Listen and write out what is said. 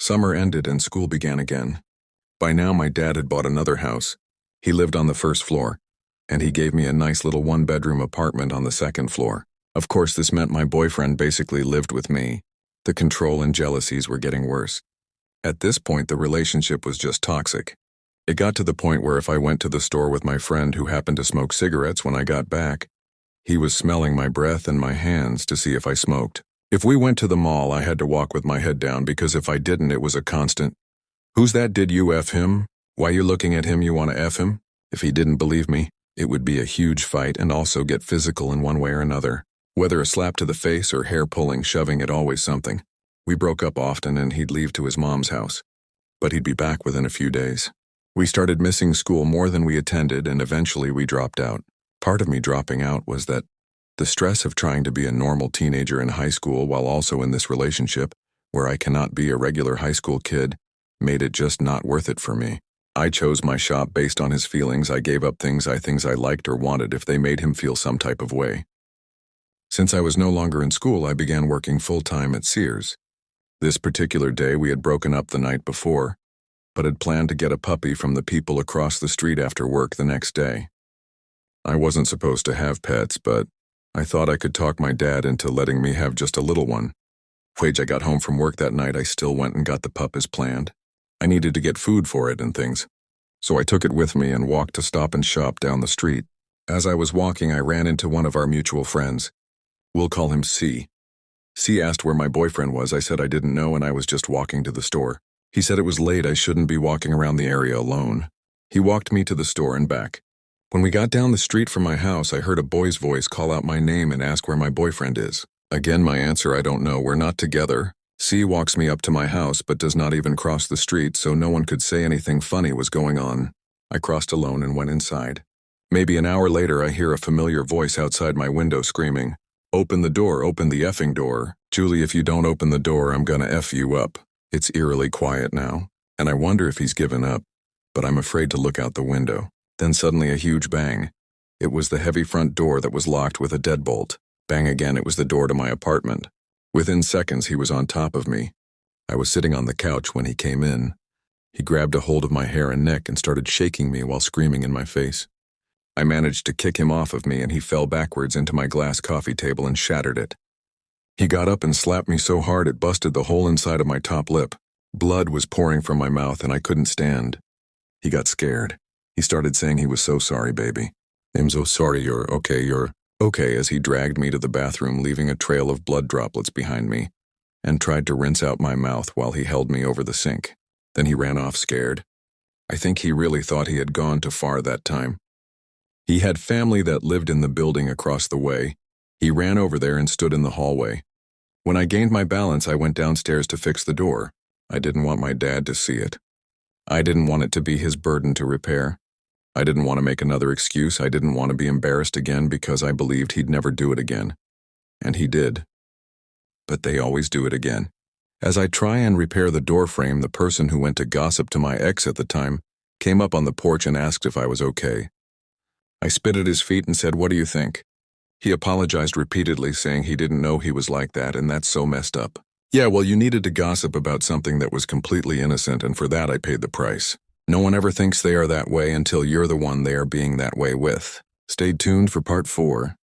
Summer ended and school began again. By now my dad had bought another house. He lived on the first floor, and he gave me a nice little one-bedroom apartment on the second floor. Of course, this meant my boyfriend basically lived with me. The control and jealousies were getting worse. At this point, the relationship was just toxic. It got to the point where if I went to the store with my friend who happened to smoke cigarettes when I got back, he was smelling my breath and my hands to see if I smoked. If we went to the mall, I had to walk with my head down because if I didn't, it was a constant, "Who's that? Did you F him? Why you looking at him? You want to F him?" If he didn't believe me, it would be a huge fight and also get physical in one way or another. Whether a slap to the face or hair pulling, shoving, it always something. We broke up often and he'd leave to his mom's house, but he'd be back within a few days. We started missing school more than we attended and eventually we dropped out. Part of me dropping out was that the stress of trying to be a normal teenager in high school while also in this relationship, where I cannot be a regular high school kid, made it just not worth it for me. I chose my shop based on his feelings. I gave up things I liked or wanted if they made him feel some type of way. Since I was no longer in school, I began working full-time at Sears. This particular day we had broken up the night before, but had planned to get a puppy from the people across the street after work the next day. I wasn't supposed to have pets, but I thought I could talk my dad into letting me have just a little one. When I got home from work that night, I still went and got the pup as planned. I needed to get food for it and things, so I took it with me and walked to Stop and Shop down the street. As I was walking, I ran into one of our mutual friends. We'll call him C. C asked where my boyfriend was. I said I didn't know and I was just walking to the store. He said it was late, I shouldn't be walking around the area alone. He walked me to the store and back. When we got down the street from my house, I heard a boy's voice call out my name and ask where my boyfriend is. Again, my answer, I don't know, we're not together. C walks me up to my house but does not even cross the street, so no one could say anything funny was going on. I crossed alone and went inside. Maybe an hour later, I hear a familiar voice outside my window screaming, "Open the door, open the effing door. Julie, if you don't open the door, I'm gonna F you up." It's eerily quiet now, and I wonder if he's given up, but I'm afraid to look out the window. Then suddenly a huge bang. It was the heavy front door that was locked with a deadbolt. Bang again, it was the door to my apartment. Within seconds, he was on top of me. I was sitting on the couch when he came in. He grabbed a hold of my hair and neck and started shaking me while screaming in my face. I managed to kick him off of me and he fell backwards into my glass coffee table and shattered it. He got up and slapped me so hard it busted the whole inside of my top lip. Blood was pouring from my mouth and I couldn't stand. He got scared. He started saying he was so sorry, baby. "I'm so sorry, you're okay," as he dragged me to the bathroom, leaving a trail of blood droplets behind me, and tried to rinse out my mouth while he held me over the sink. Then he ran off scared. I think he really thought he had gone too far that time. He had family that lived in the building across the way. He ran over there and stood in the hallway. When I gained my balance, I went downstairs to fix the door. I didn't want my dad to see it. I didn't want it to be his burden to repair. I didn't want to make another excuse. I didn't want to be embarrassed again because I believed he'd never do it again. And he did. But they always do it again. As I try and repair the door frame, the person who went to gossip to my ex at the time came up on the porch and asked if I was okay. I spit at his feet and said, "What do you think?" He apologized repeatedly, saying he didn't know he was like that and that's so messed up. Yeah, well, you needed to gossip about something that was completely innocent, and for that I paid the price. No one ever thinks they are that way until you're the one they are being that way with. Stay tuned for part 4.